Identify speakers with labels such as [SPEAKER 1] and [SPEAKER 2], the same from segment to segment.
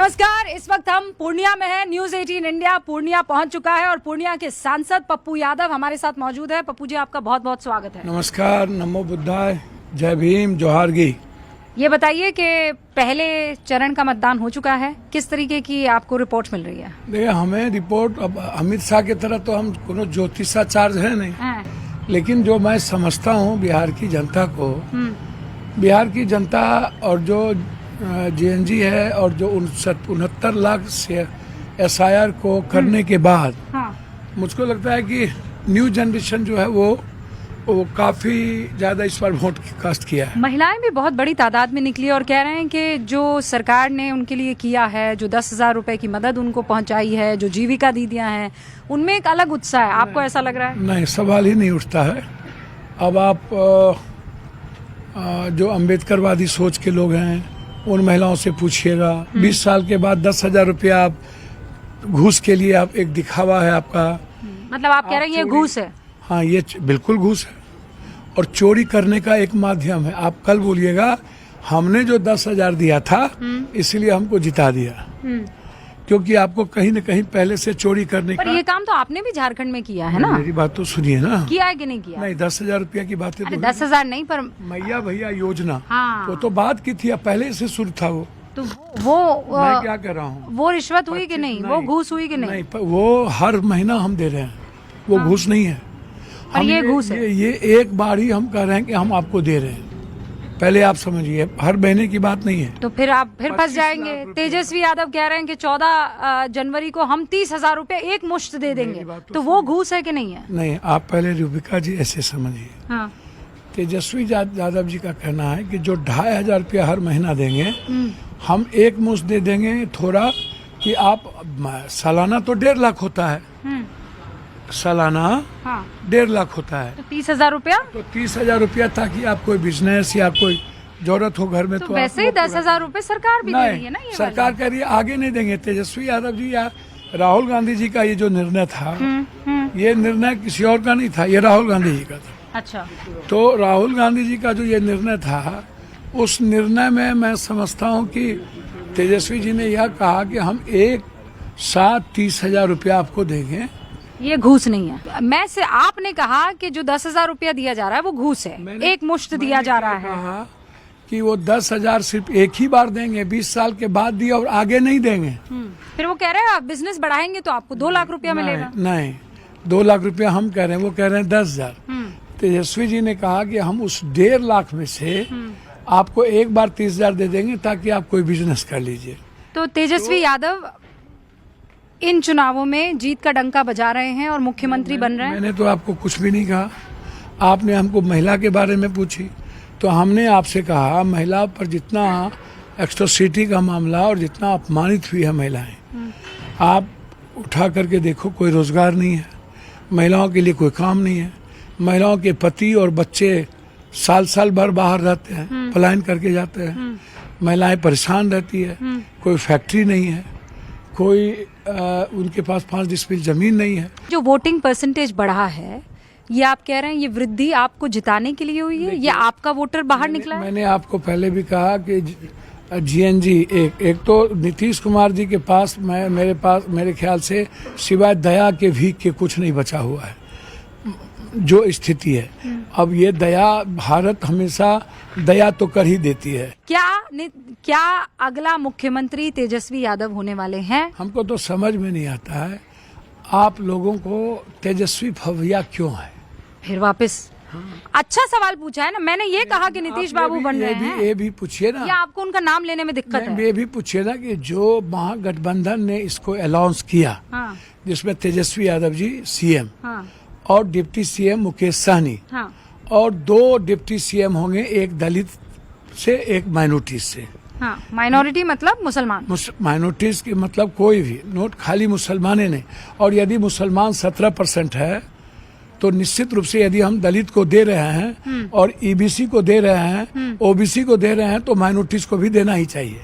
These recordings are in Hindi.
[SPEAKER 1] नमस्कार, इस वक्त हम पूर्णिया में हैं। न्यूज 18 इंडिया पूर्णिया पहुंच चुका है और पूर्णिया के सांसद पप्पू यादव हमारे साथ मौजूद है। पप्पू जी, आपका बहुत बहुत स्वागत है।
[SPEAKER 2] नमस्कार, नमो बुद्धाय, जय भीम, जोहारगी।
[SPEAKER 1] ये बताइए कि पहले चरण का मतदान हो चुका है, किस तरीके की आपको रिपोर्ट मिल रही है?
[SPEAKER 2] देखिए, हमें रिपोर्ट अब अमित शाह की तरह तो हम कोनो ज्योतिषाचार्य है नहीं, लेकिन जो मैं समझता हूँ बिहार की जनता को, बिहार की जनता और जो जीएनजी है और जो 69 लाख से SIR को करने के बाद मुझको लगता है कि न्यू जनरेशन जो है वो काफी ज्यादा इस बार वोट कास्ट किया है।
[SPEAKER 1] महिलाएं भी बहुत बड़ी तादाद में निकली और कह रहे हैं कि जो सरकार ने उनके लिए किया है, जो 10,000 रुपए की मदद उनको पहुंचाई है, जो जीविका दीदियां हैं, उनमें एक अलग उत्साह है। आपको ऐसा लग रहा है?
[SPEAKER 2] नहीं, सवाल ही नहीं उठता है। अब आप जो अम्बेडकरवादी सोच के लोग हैं उन महिलाओं से पूछिएगा, 20 साल के बाद 10,000 रुपया आप घूस के लिए, आप एक दिखावा है आपका।
[SPEAKER 1] मतलब आप कह रहे हैं ये घूस है?
[SPEAKER 2] हाँ, ये बिल्कुल घूस है और चोरी करने का एक माध्यम है। आप कल बोलिएगा हमने जो 10,000 दिया था इसलिए हमको जिता दिया, क्योंकि आपको कहीं न कहीं पहले से चोरी करने
[SPEAKER 1] पर
[SPEAKER 2] का।
[SPEAKER 1] ये काम तो आपने भी झारखंड में किया है ना?
[SPEAKER 2] मेरी बात तो सुनिए ना।
[SPEAKER 1] किया है कि नहीं किया?
[SPEAKER 2] नहीं, 10,000 रुपया की बातें तो
[SPEAKER 1] 10,000 नहीं, पर
[SPEAKER 2] मैया भैया योजना
[SPEAKER 1] हाँ।
[SPEAKER 2] वो तो बात की थी, पहले से शुरू था वो।
[SPEAKER 1] तो वो
[SPEAKER 2] मैं क्या कर रहा हूँ,
[SPEAKER 1] वो रिश्वत हुई कि नहीं? वो घूस हुई कि नहीं?
[SPEAKER 2] नहीं, वो हर महीना हम दे रहे हैं, वो घूस नहीं है।
[SPEAKER 1] और ये घूस है?
[SPEAKER 2] ये एक बार ही हम कह रहे हैं कि हम आपको दे रहे हैं, पहले आप समझिए, हर महीने की बात नहीं है।
[SPEAKER 1] तो फिर आप फिर फंस जाएंगे। तेजस्वी यादव कह रहे हैं कि 14 जनवरी को हम 30,000 रुपए एक मुश्त दे देंगे, तो वो घूस है कि नहीं है?
[SPEAKER 2] नहीं, आप पहले रूबिका जी ऐसे समझिए।
[SPEAKER 1] हाँ।
[SPEAKER 2] तेजस्वी यादव जी का कहना है कि जो 2,500 रुपया हर महीना देंगे हम एक मुश्त दे देंगे, थोड़ा कि आप सालाना तो 1.5 लाख होता है, सालाना 1.5 लाख होता है,
[SPEAKER 1] तो 30,000 रुपया,
[SPEAKER 2] तो 30,000 रुपया ताकि आप कोई बिजनेस या कोई जरूरत हो घर में,
[SPEAKER 1] तो वैसे ही 10,000 रुपए सरकार भी दे रही है ना? ये
[SPEAKER 2] सरकार कह रही है आगे नहीं देंगे। तेजस्वी यादव जी या राहुल गांधी जी का ये जो निर्णय था, ये निर्णय किसी और का नहीं था, ये राहुल गांधी जी का था।
[SPEAKER 1] अच्छा,
[SPEAKER 2] तो राहुल गांधी जी का जो ये निर्णय था, उस निर्णय में मैं समझता हूँ कि तेजस्वी जी ने यह कहा कि हम एक साथ 30,000 रुपया आपको देंगे।
[SPEAKER 1] ये घूस नहीं है। मैं से आपने कहा कि जो 10,000 रुपया दिया जा रहा है वो घूस है, एक मुश्त दिया जा रहा है।
[SPEAKER 2] कहा कि वो 10,000 सिर्फ एक ही बार देंगे, 20 साल के बाद दिया और आगे नहीं देंगे।
[SPEAKER 1] फिर वो कह रहे हैं आप बिजनेस बढ़ाएंगे तो आपको 2 लाख रुपया मिलेगा।
[SPEAKER 2] नहीं, 2 लाख रुपया हम कह रहे हैं, वो कह रहे हैं 10,000। तेजस्वी जी ने कहा कि हम उस 1.5 लाख में से आपको एक बार 30,000 दे देंगे ताकि आप कोई बिजनेस कर लीजिए।
[SPEAKER 1] तो तेजस्वी यादव इन चुनावों में जीत का डंका बजा रहे हैं और मुख्यमंत्री बन रहे हैं।
[SPEAKER 2] मैंने तो आपको कुछ भी नहीं कहा। आपने हमको महिला के बारे में पूछी तो हमने आपसे कहा महिला पर जितना एक्सट्रोसिटी का मामला और जितना अपमानित हुई है महिलाएं, आप उठा करके देखो, कोई रोजगार नहीं है, महिलाओं के लिए कोई काम नहीं है, महिलाओं के पति और बच्चे साल भर बाहर रहते हैं, पलायन करके जाते हैं, महिलाएं परेशान रहती है, कोई फैक्ट्री नहीं है, कोई उनके पास 5 डिसमिल जमीन नहीं है।
[SPEAKER 1] जो वोटिंग परसेंटेज बढ़ा है, ये आप कह रहे हैं ये वृद्धि आपको जिताने के लिए हुई है या आपका वोटर बाहर निकला है?
[SPEAKER 2] मैंने आपको पहले भी कहा कि जीएनजी एक तो नीतीश कुमार जी के पास मेरे ख्याल से सिवाय दया के भीख के कुछ नहीं बचा हुआ है, जो स्थिति है। अब ये दया, भारत हमेशा दया तो कर ही देती है।
[SPEAKER 1] क्या अगला मुख्यमंत्री तेजस्वी यादव होने वाले हैं?
[SPEAKER 2] हमको तो समझ में नहीं आता है आप लोगों को तेजस्वी भैया क्यों है।
[SPEAKER 1] फिर वापस अच्छा सवाल पूछा है ना मैंने। ये कहा कि नीतीश बाबू बन रहे हैं,
[SPEAKER 2] ये भी पूछिए ना,
[SPEAKER 1] या आपको उनका नाम लेने में दिक्कत है?
[SPEAKER 2] ये भी पूछिए ना कि जो महागठबंधन ने इसको अनाउंस किया, जिसमें तेजस्वी यादव जी CM और डिप्टी CM मुकेश सहनी, और 2 डिप्टी CM होंगे, एक दलित से एक माइनॉरिटी से।
[SPEAKER 1] माइनॉरिटी मतलब मुसलमान?
[SPEAKER 2] माइनॉरिटीज की मतलब कोई भी, नोट खाली मुसलमाने नहीं। और यदि मुसलमान 17% है तो निश्चित रूप से यदि हम दलित को दे रहे हैं और EBC को दे रहे हैं, OBC को दे रहे हैं, तो माइनॉरिटीज को भी देना ही चाहिए।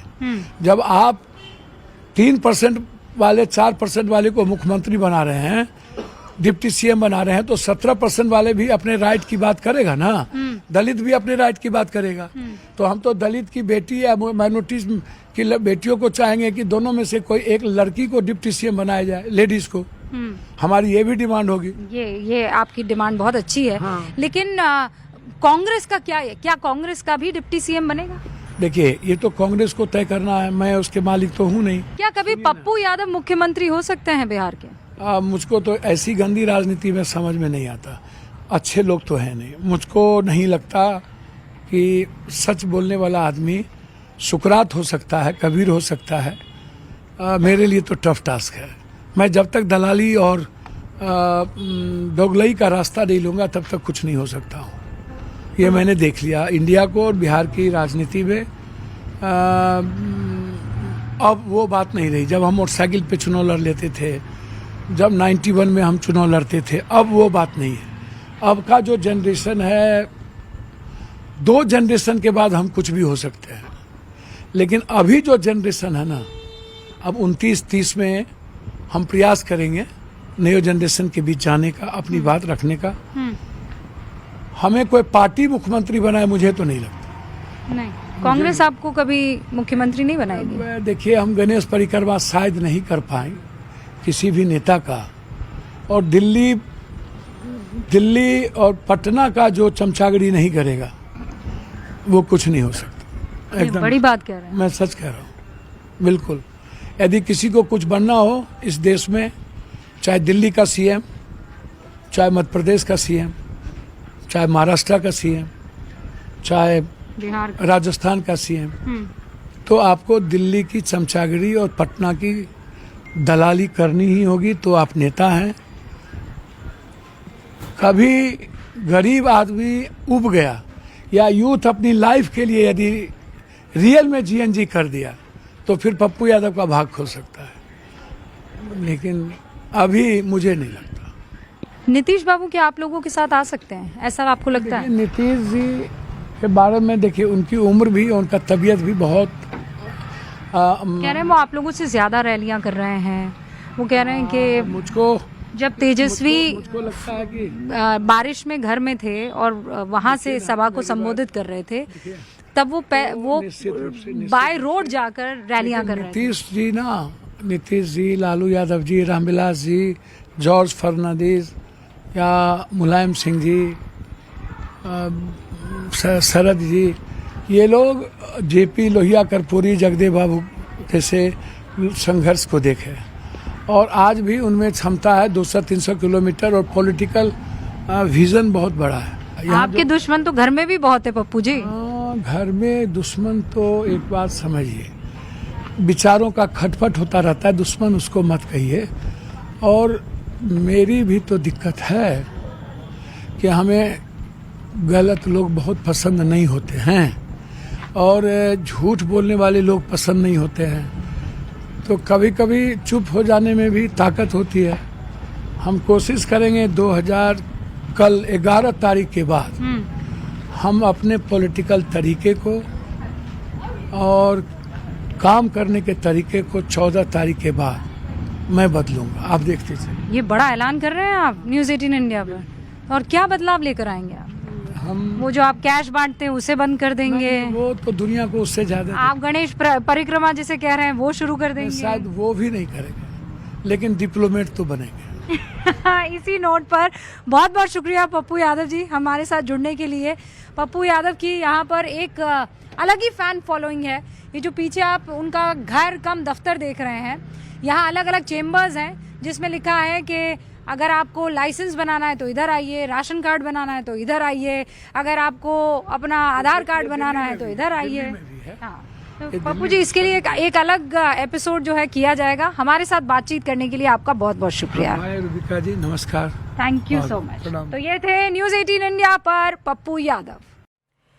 [SPEAKER 2] जब आप 3% वाले 4% वाले को मुख्यमंत्री बना रहे हैं, डिप्टी CM बना रहे हैं, तो 17% वाले भी अपने राइट की बात करेगा ना। दलित भी अपने राइट की बात करेगा। तो हम तो दलित की बेटी या माइनॉरिटीज की बेटियों को चाहेंगे कि दोनों में से कोई एक लड़की को डिप्टी सीएम बनाया जाए, लेडीज को। हमारी ये भी डिमांड होगी।
[SPEAKER 1] ये आपकी डिमांड बहुत अच्छी है।
[SPEAKER 2] हाँ।
[SPEAKER 1] लेकिन कांग्रेस का क्या है, क्या कांग्रेस का भी डिप्टी सीएम बनेगा?
[SPEAKER 2] देखिए, ये तो कांग्रेस को तय करना है, मैं उसके मालिक तो हूँ नहीं।
[SPEAKER 1] क्या कभी पप्पू यादव मुख्यमंत्री हो सकते हैं बिहार के?
[SPEAKER 2] मुझको तो ऐसी गंदी राजनीति में समझ में नहीं आता। अच्छे लोग तो हैं नहीं। मुझको नहीं लगता कि सच बोलने वाला आदमी सुकरात हो सकता है, कबीर हो सकता है। मेरे लिए तो टफ टास्क है। मैं जब तक दलाली और दोगलई का रास्ता नहीं लूँगा तब तक कुछ नहीं हो सकता हूँ। ये मैंने देख लिया इंडिया को और बिहार की राजनीति में। अब वो बात नहीं रही। जब हम मोटरसाइकिल पे चुनाव लड़ लेते थे, जब 91 में हम चुनाव लड़ते थे, अब वो बात नहीं है। अब का जो जनरेशन है, 2 जनरेशन के बाद हम कुछ भी हो सकते हैं। लेकिन अभी जो जनरेशन है ना, अब 29-30 में हम प्रयास करेंगे नए जनरेशन के बीच जाने का, अपनी बात रखने का। हमें कोई पार्टी मुख्यमंत्री बनाए मुझे तो नहीं लगता।
[SPEAKER 1] नहीं, कांग्रेस आपको कभी मुख्यमंत्री नहीं बनाएगी?
[SPEAKER 2] देखिए, हम गणेश परिक्रमा शायद नहीं कर पाए किसी भी नेता का, और दिल्ली और पटना का जो चमचागिरी नहीं करेगा वो कुछ नहीं हो सकता। एकदम
[SPEAKER 1] बड़ी बात कह रहे हैं।
[SPEAKER 2] मैं सच कह रहा हूँ, बिल्कुल। यदि किसी को कुछ बनना हो इस देश में, चाहे दिल्ली का सीएम, चाहे मध्य प्रदेश का सीएम, चाहे महाराष्ट्र का सीएम, चाहे
[SPEAKER 1] बिहार,
[SPEAKER 2] राजस्थान का सीएम, तो आपको दिल्ली की चमचागिरी और पटना की दलाली करनी ही होगी, तो आप नेता हैं। कभी गरीब आदमी उब गया या यूथ अपनी लाइफ के लिए यदि रियल में जीएनजी कर दिया तो फिर पप्पू यादव का भाग खुल सकता है। लेकिन अभी मुझे नहीं लगता।
[SPEAKER 1] नीतीश बाबू क्या आप लोगों के साथ आ सकते हैं, ऐसा आपको लगता है?
[SPEAKER 2] नीतीश जी के बारे में देखिए, उनकी उम्र भी, उनका तबीयत भी बहुत
[SPEAKER 1] कह रहे हैं वो आप लोगों से ज्यादा रैलियां कर रहे हैं। वो कह रहे हैं कि
[SPEAKER 2] मुझको
[SPEAKER 1] जब तेजस्वी
[SPEAKER 2] मुझको लगता है कि
[SPEAKER 1] बारिश में घर में थे और वहां से सभा को संबोधित कर रहे थे, तब वो बाय रोड जाकर रैलियां कर रहे थे।
[SPEAKER 2] नीतीश जी, लालू यादव जी, रामविलास जी, जॉर्ज फर्नांडिस या मुलायम सिंह जी, शरद जी, ये लोग जेपी लोहिया, कर्पूरी, जगदेव बाबू जैसे संघर्ष को देखे और आज भी उनमें क्षमता है 200-300 किलोमीटर और पॉलिटिकल विजन बहुत बड़ा है।
[SPEAKER 1] आपके दुश्मन तो घर में भी बहुत है पप्पू जी।
[SPEAKER 2] घर में दुश्मन तो एक बात समझिए, विचारों का खटपट होता रहता है, दुश्मन उसको मत कहिए। और मेरी भी तो दिक्कत है कि हमें गलत लोग बहुत पसंद नहीं होते हैं और झूठ बोलने वाले लोग पसंद नहीं होते हैं। तो कभी कभी चुप हो जाने में भी ताकत होती है। हम कोशिश करेंगे 11 तारीख के बाद हम अपने पॉलिटिकल तरीके को और काम करने के तरीके को 14 तारीख के बाद मैं बदलूंगा। आप देखते चलिए।
[SPEAKER 1] ये बड़ा ऐलान कर रहे हैं आप न्यूज़ 18 इंडिया पर, और क्या बदलाव लेकर आएंगे आप? वो जो आप कैश बांटते हैं उसे बंद कर देंगे?
[SPEAKER 2] वो तो दुनिया को उससे ज्यादा।
[SPEAKER 1] आप गणेश परिक्रमा जिसे कह रहे हैं वो शुरू कर देंगे?
[SPEAKER 2] शायद वो भी नहीं करेंगे, लेकिन डिप्लोमेट तो बनेंगे।
[SPEAKER 1] इसी नोट पर बहुत बहुत शुक्रिया पप्पू यादव जी हमारे साथ जुड़ने के लिए। पप्पू यादव की यहाँ पर एक अलग ही फैन फॉलोइंग है। ये जो पीछे आप उनका घर कम दफ्तर देख रहे हैं, यहाँ अलग अलग चेम्बर्स हैं जिसमें लिखा है कि अगर आपको लाइसेंस बनाना है तो इधर आइए, राशन कार्ड बनाना है तो इधर आइए, अगर आपको अपना आधार कार्ड बनाना है तो इधर आइए। हाँ, तो पप्पू जी इसके लिए एक अलग एपिसोड जो है किया जाएगा। हमारे साथ बातचीत करने के लिए आपका बहुत बहुत शुक्रिया।
[SPEAKER 2] रुबिका जी नमस्कार,
[SPEAKER 1] थैंक यू सो मच। तो ये थे न्यूज़ 18 इंडिया पर पप्पू यादव।